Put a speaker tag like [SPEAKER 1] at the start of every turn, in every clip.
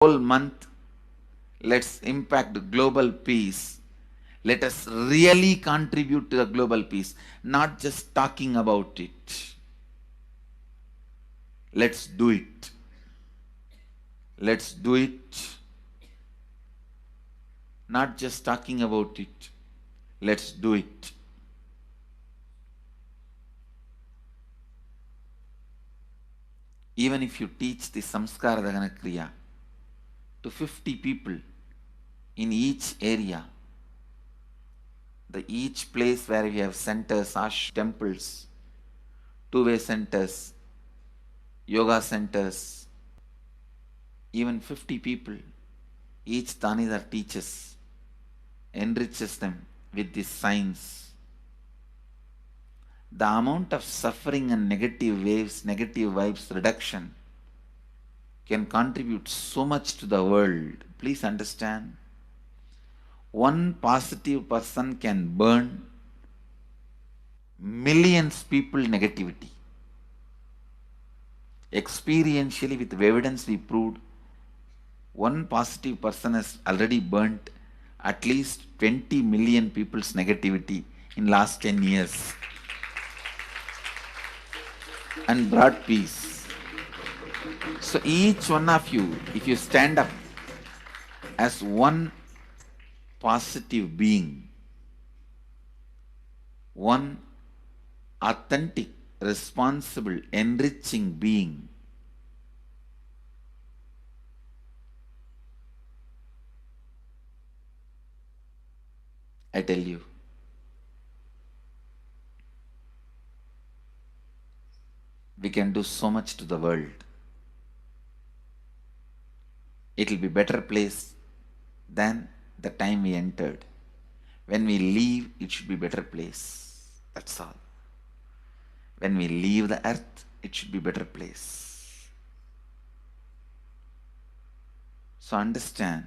[SPEAKER 1] whole month, let's impact global peace. Let us really contribute to the global peace, not just talking about it. Let's do it. Let's do it. Not just talking about it. Let's do it. Even if you teach the Samskara Dagana Kriya to 50 people in each area, each place where we have centers, temples, two-way centers, yoga centers, even 50 people, each Tanidar teaches, enriches them with this science. The amount of suffering and negative waves, negative vibes reduction can contribute so much to the world. Please understand. One positive person can burn millions people negativity. Experientially, with evidence we proved, one positive person has already burnt at least 20 million people's negativity in last 10 years and brought peace. So each one of you, if you stand up as one positive being, one authentic, responsible, enriching being, I tell you, we can do so much to the world. It will be a better place than the time we entered. When we leave, it should be a better place. That's all. When we leave the earth, it should be a better place. So understand,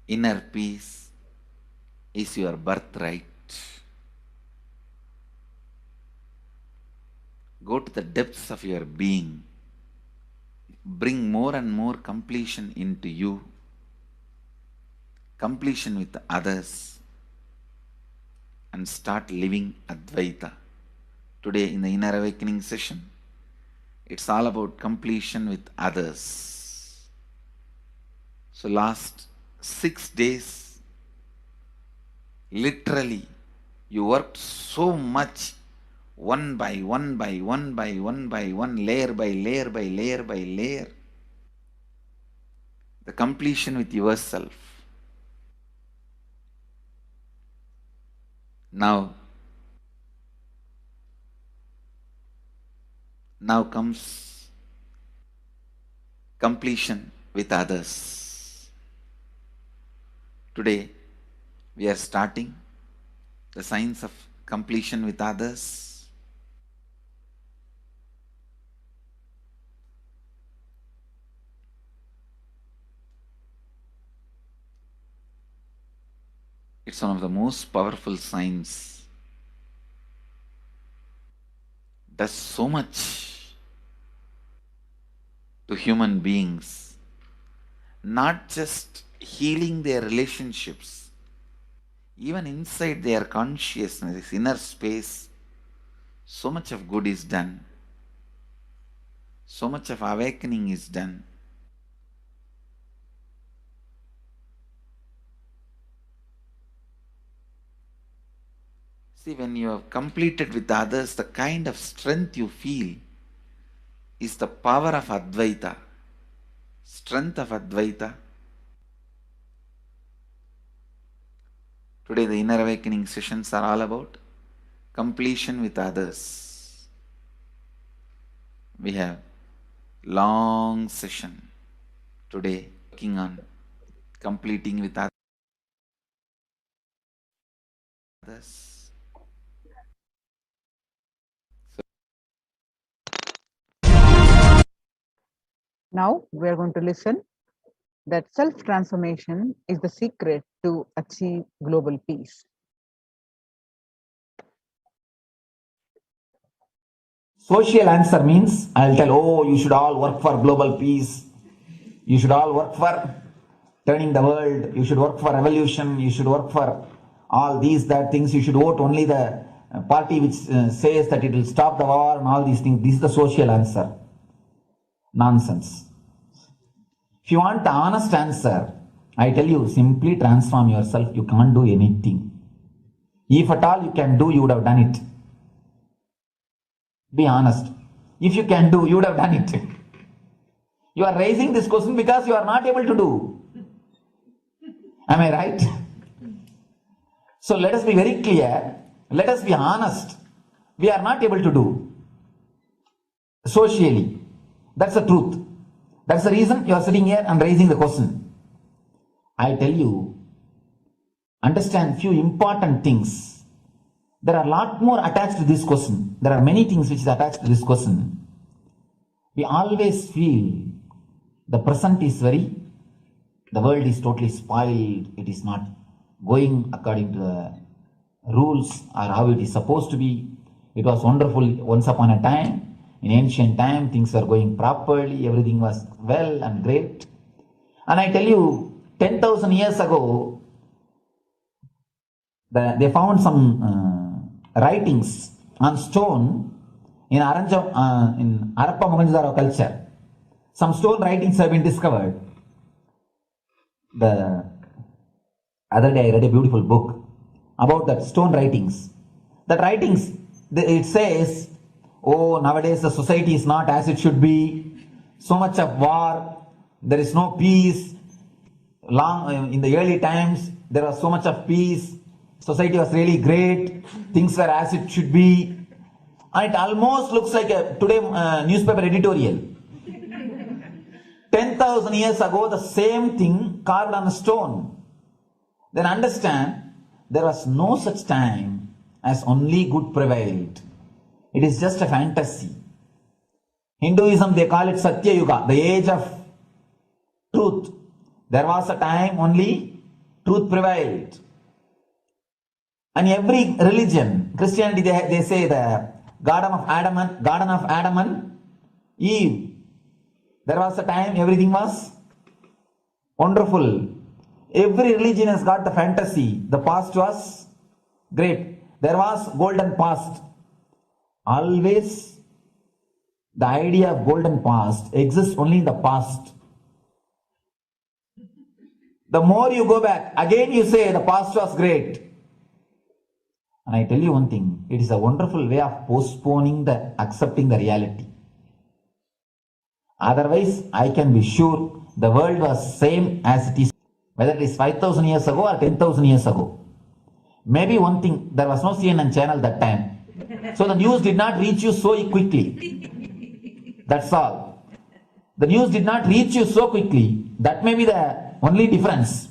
[SPEAKER 1] inner peace is your birthright. Go to the depths of your being. Bring more and more completion into you. Completion with others. And start living Advaita. Today in the Inner Awakening session, it's all about completion with others. So last 6 days, literally, you worked so much, one by one by one by one by one, layer by layer by layer by layer. The completion with yourself. Now comes completion with others. Today, we are starting the science of completion with others. It's one of the most powerful science. Does so much to human beings, not just healing their relationships, even inside their consciousness, this inner space, so much of good is done. So much of awakening is done. See, when you have completed with others, the kind of strength you feel is the power of Advaita. Strength of Advaita. Today the Inner Awakening sessions are all about completion with others. We have long session today working on completing with others.
[SPEAKER 2] Now we are going to listen that self-transformation is the secret to achieve global peace.
[SPEAKER 3] Social answer means I'll tell, oh, you should all work for global peace. You should all work for turning the world. You should work for revolution. You should work for all these, that things. You should vote only the party which says that it will stop the war and all these things. This is the social answer. Nonsense. If you want the honest answer, I tell you, simply transform yourself. You can't do anything. If at all you can do, you would have done it. Be honest. If you can do, you would have done it. You are raising this question because you are not able to do. Am I right? So let us be very clear. Let us be honest. We are not able to do socially. That's the truth. That's the reason you are sitting here and raising the question. I tell you, understand few important things. There are a lot more attached to this question. There are many things which is attached to this question. We always feel the present is the world is totally spoiled. It is not going according to the rules or how it is supposed to be. It was wonderful once upon a time. In ancient time, things were going properly. Everything was well and great. And I tell you, 10,000 years ago, they found some writings on stone in Harappa Mohenjo-daro culture. Some stone writings have been discovered. The other day I read a beautiful book about that stone writings. That writings, it says, oh, nowadays the society is not as it should be. So much of war. There is no peace. In the early times, there was so much of peace. Society was really great. Things were as it should be. And it almost looks like a today newspaper editorial. 10,000 years ago, the same thing carved on a stone. Then understand, there was no such time as only good prevailed. It is just a fantasy. Hinduism, they call it Satya Yuga, the age of truth. There was a time only truth prevailed. And every religion, Christianity, they say the Garden of Adam and Eve. There was a time everything was wonderful. Every religion has got the fantasy. The past was great. There was golden past. Always the idea of golden past exists only in the past. The more you go back, again you say the past was great. And I tell you one thing, it is a wonderful way of postponing accepting the reality. Otherwise, I can be sure the world was same as it is, whether it is 5,000 years ago or 10,000 years ago. Maybe one thing, there was no CNN channel that time. So the news did not reach you so quickly. That's all. The news did not reach you so quickly. That may be the only difference.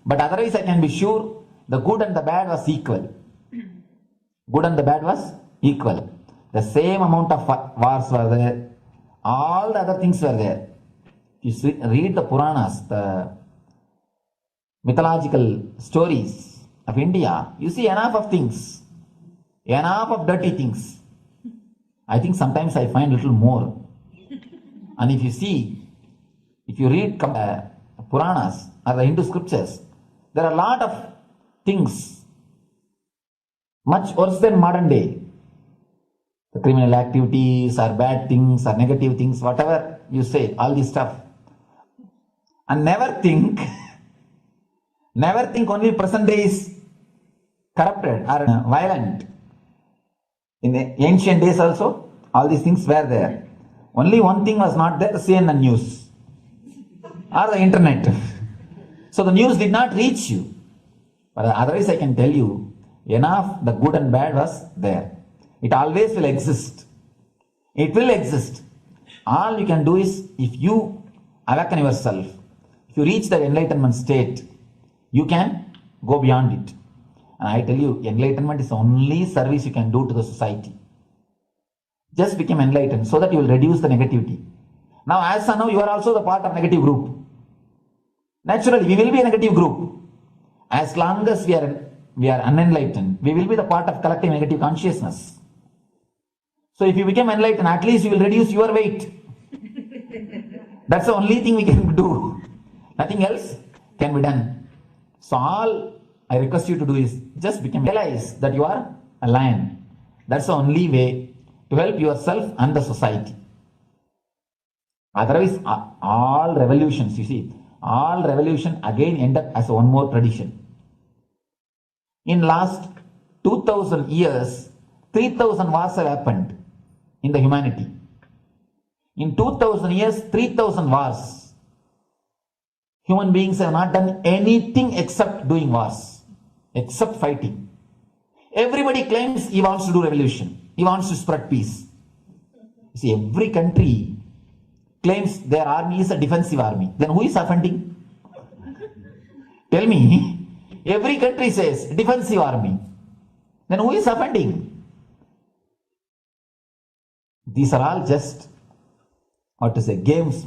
[SPEAKER 3] But otherwise, I can be sure the good and the bad was equal. Good and the bad was equal. The same amount of wars were there. All the other things were there. You read the Puranas, the mythological stories of India, you see enough of things. Enough of dirty things. I think sometimes I find a little more. And if you read Puranas or the Hindu scriptures, there are a lot of things much worse than modern day. The criminal activities or bad things or negative things, whatever you say, all this stuff. And never think only present day is corrupted or violent. In the ancient days also, all these things were there. Only one thing was not there, the CNN news or the internet. So the news did not reach you. But otherwise I can tell you, enough the good and bad was there. It always will exist. It will exist. All you can do is, if you awaken yourself, if you reach the enlightenment state, you can go beyond it. And I tell you, enlightenment is the only service you can do to the society. Just become enlightened so that you will reduce the negativity. Now, as of now, you are also the part of negative group. Naturally, we will be a negative group. As long as we are unenlightened, we will be the part of collective negative consciousness. So if you become enlightened, at least you will reduce your weight. That's the only thing we can do. Nothing else can be done. So all I request you to do is just realize that you are a lion. That's the only way to help yourself and the society. Otherwise, all revolutions, you see, all revolution again end up as one more tradition. In last 2000 years, 3000 wars have happened in the humanity. In 2000 years, 3000 wars. Human beings have not done anything except doing wars, except fighting. Everybody claims he wants to do revolution. He wants to spread peace. You see, every country claims their army is a defensive army. Then who is offending? Tell me. Every country says defensive army. Then who is offending? These are all just, what to say, games.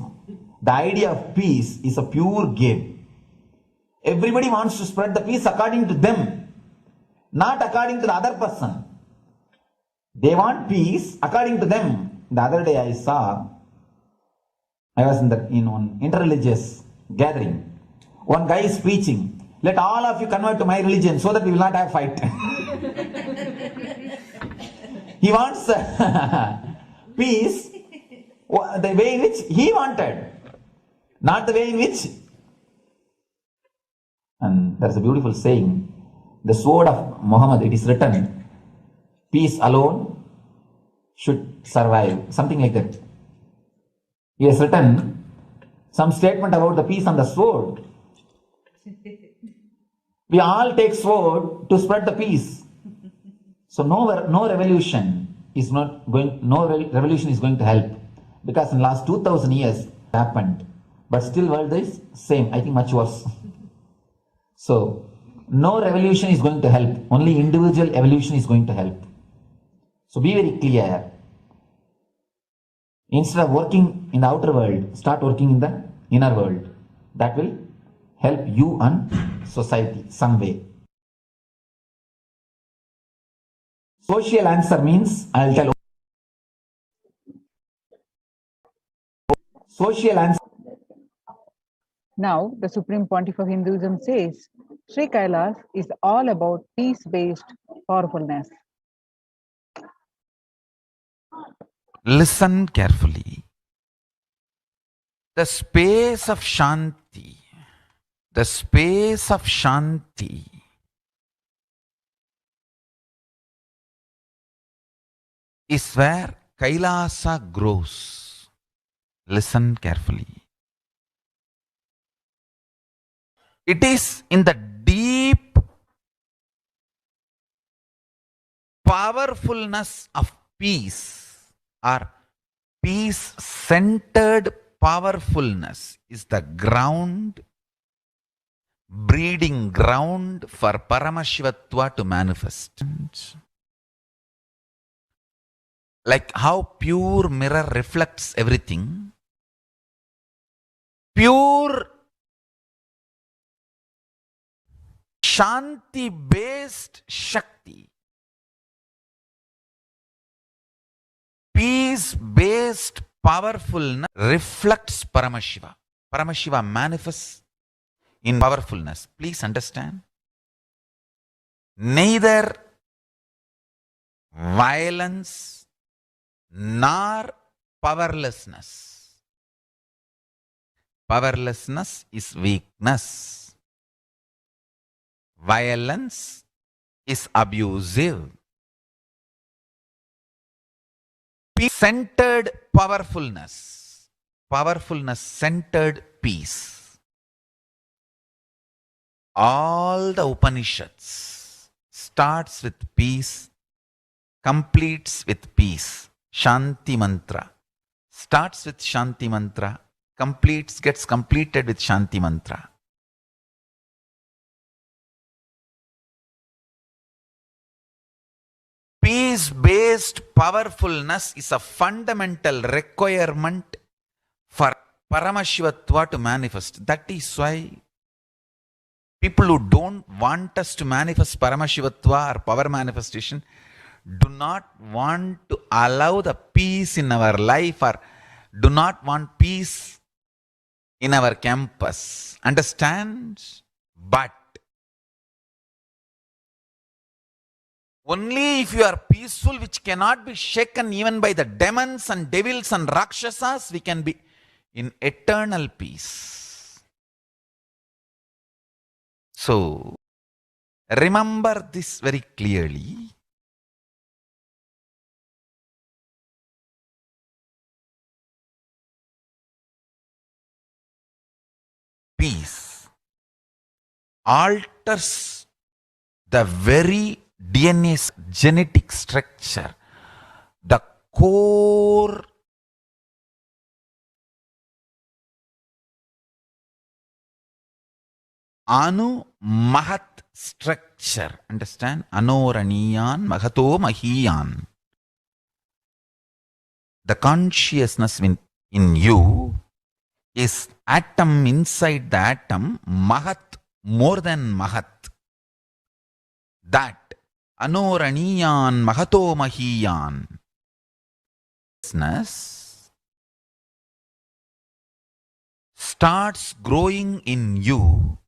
[SPEAKER 3] The idea of peace is a pure game. Everybody wants to spread the peace according to them, not according to the other person. They want peace according to them. The other day I was in one interreligious gathering. One guy is preaching, let all of you convert to my religion so that we will not have fight. He wants peace the way in which he wanted, not the way in which. And there's a beautiful saying, the sword of Muhammad, it is written, peace alone should survive, something like that. He has written some statement about the peace on the sword. We all take sword to spread the peace. So no revolution is going to help, because in the last 2000 years it happened, but still world is same, I think much worse. So no revolution is going to help, only individual evolution is going to help. So be very clear. Instead of working in the outer world, start working in the inner world. That will help you and society some way. Social answer means, I'll tell. Social answer.
[SPEAKER 2] Now, the Supreme Pontiff of Hinduism says, Sri Kailas is all about peace-based powerfulness.
[SPEAKER 1] Listen carefully. The space of Shanti is where Kailasa grows. Listen carefully. It is in the deep powerfulness of peace, or peace-centered powerfulness is the ground, breeding ground for Paramashivatva to manifest. Like how pure mirror reflects everything, pure Shanti-based Shakti, peace-based powerfulness reflects Paramashiva. Paramashiva manifests in powerfulness. Please understand. Neither violence nor powerlessness. Powerlessness is weakness. Violence is abusive. Peace-centered powerfulness. Powerfulness-centered peace. All the Upanishads starts with peace, completes with peace. Shanti mantra. Starts with Shanti mantra, gets completed with Shanti mantra. Peace-based powerfulness is a fundamental requirement for Paramashivatva to manifest. That is why people who don't want us to manifest Paramashivatva or power manifestation do not want to allow the peace in our life, or do not want peace in our campus. Understand? But only if you are peaceful, which cannot be shaken even by the demons and devils and rakshasas, we can be in eternal peace. So, remember this very clearly. Peace alters the very DNA's genetic structure, the core Anu Mahat structure. Understand? Anoraniyan Mahato Mahiyan. The consciousness in you is atom inside the atom, Mahat, more than Mahat. That Anoraniyan Mahato Mahiyan starts growing in you